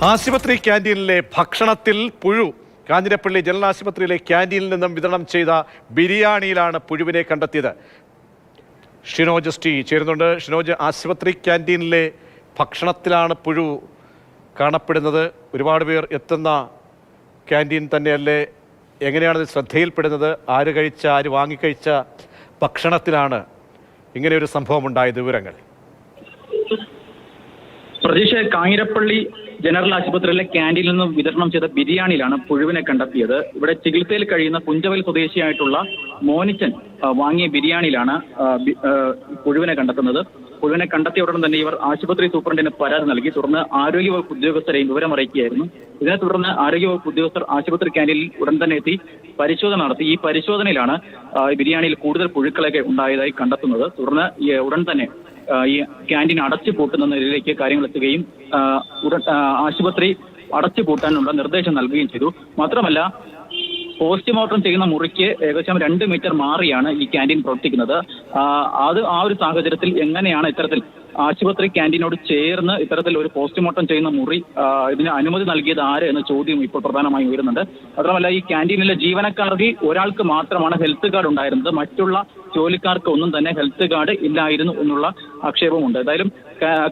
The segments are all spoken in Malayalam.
ആശുപത്രി ക്യാൻറ്റീനിലെ ഭക്ഷണത്തിൽ പുഴു. കാഞ്ഞിരപ്പള്ളി ജനറൽ ആശുപത്രിയിലെ ക്യാൻറ്റീനിൽ നിന്നും വിതരണം ചെയ്ത ബിരിയാണിയിലാണ് പുഴുവിനെ കണ്ടെത്തിയത്. ഷിനോജ് എസ് ടി ചേരുന്നുണ്ട്. ഷിനോജ്, ആശുപത്രി ക്യാൻറ്റീനിലെ ഭക്ഷണത്തിലാണ് പുഴു കാണപ്പെടുന്നത്. ഒരുപാട് പേർ എത്തുന്ന ക്യാൻറ്റീൻ തന്നെയല്ലേ? എങ്ങനെയാണത് ശ്രദ്ധയിൽപ്പെടുന്നത്? ആര് വാങ്ങിക്കഴിച്ച ഭക്ഷണത്തിലാണ് ഇങ്ങനെ ഒരു സംഭവം ഉണ്ടായത്? വിവരങ്ങൾ. പ്രതീക്ഷ, കാഞ്ഞിരപ്പള്ളി ജനറൽ ആശുപത്രിയിലെ ക്യാൻറ്റീനിൽ നിന്നും വിതരണം ചെയ്ത ബിരിയാണിയിലാണ് പുഴുവിനെ കണ്ടെത്തിയത്. ഇവിടെ ചികിത്സയിൽ കഴിയുന്ന പുഞ്ചവൽ സ്വദേശിയായിട്ടുള്ള മോനിച്ചൻ വാങ്ങിയ ബിരിയാണിയിലാണ് പുഴുവിനെ കണ്ടെത്തുന്നത്. പുഴുവിനെ കണ്ടെത്തിയ ഉടൻ തന്നെ ഇവർ ആശുപത്രി സൂപ്രണ്ടിന് പരാതി നൽകി. തുടർന്ന് ആരോഗ്യവകുപ്പ് ഉദ്യോഗസ്ഥരെയും വിവരമറിയിക്കുകയായിരുന്നു. ഇതിനെ തുടർന്ന് ആരോഗ്യവകുപ്പ് ഉദ്യോഗസ്ഥർ ആശുപത്രി ക്യാൻറ്റീനിൽ ഉടൻ തന്നെ എത്തി പരിശോധന നടത്തി. ഈ പരിശോധനയിലാണ് ബിരിയാണിയിൽ കൂടുതൽ പുഴുക്കളൊക്കെ ഉണ്ടായതായി കണ്ടെത്തുന്നത്. തുടർന്ന് ഉടൻ തന്നെ ഈ ക്യാൻറ്റീൻ അടച്ചു പൂട്ടുന്ന നിലയിലേക്ക് കാര്യങ്ങൾ എത്തുകയും ആശുപത്രി അടച്ചു പൂട്ടാനുള്ള നിർദ്ദേശം നൽകുകയും ചെയ്തു. മാത്രമല്ല, പോസ്റ്റ്മോർട്ടം ചെയ്യുന്ന മുറിക്ക് ഏകദേശം 2 മീറ്റർ മാറിയാണ് ഈ ക്യാൻറ്റീൻ പ്രവർത്തിക്കുന്നത്. ആ ഒരു സാഹചര്യത്തിൽ എങ്ങനെയാണ് ഇത്തരത്തിൽ ആശുപത്രി ക്യാൻറ്റീനോട് ചേർന്ന് ഇത്തരത്തിൽ ഒരു പോസ്റ്റ്മോർട്ടം ചെയ്യുന്ന മുറി ഇതിന് അനുമതി നൽകിയത് ആര് എന്ന ചോദ്യം ഇപ്പോൾ പ്രധാനമായും ഉയരുന്നുണ്ട്. മാത്രമല്ല, ഈ ക്യാൻറ്റീനിലെ ജീവനക്കാർക്ക് ഒരാൾക്ക് മാത്രമാണ് ഹെൽത്ത് കാർഡ് ഉണ്ടായിരുന്നത്. മറ്റുള്ള ജോലിക്കാർക്ക് ഒന്നും തന്നെ ഹെൽത്ത് കാർഡ് ഇല്ലായിരുന്നു എന്നുള്ള ആക്ഷേപമുണ്ട്. ഏതായാലും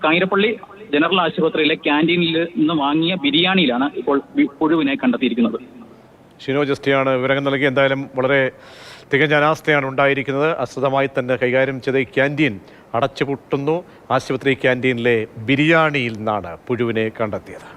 കാഞ്ഞിരപ്പള്ളി ജനറൽ ആശുപത്രിയിലെ ക്യാൻറ്റീനിൽ നിന്ന് വാങ്ങിയ ബിരിയാണിയിലാണ് ഇപ്പോൾ പുഴുവിനെ കണ്ടെത്തിയിരിക്കുന്നത്. ഷിനോജ് എസ് ടിയാണ് വിവരങ്ങൾ നൽകി. എന്തായാലും വളരെ തികഞ്ഞ അനാസ്ഥയാണ് ഉണ്ടായിരിക്കുന്നത്. അശ്രദ്ധമായി തന്നെ കൈകാര്യം ചെയ്ത ഈ ക്യാൻറ്റീൻ അടച്ചുപൂട്ടുന്നു. ആശുപത്രി ക്യാൻറ്റീനിലെ ബിരിയാണിയിൽ നിന്നാണ് പുഴുവിനെ കണ്ടെത്തിയത്.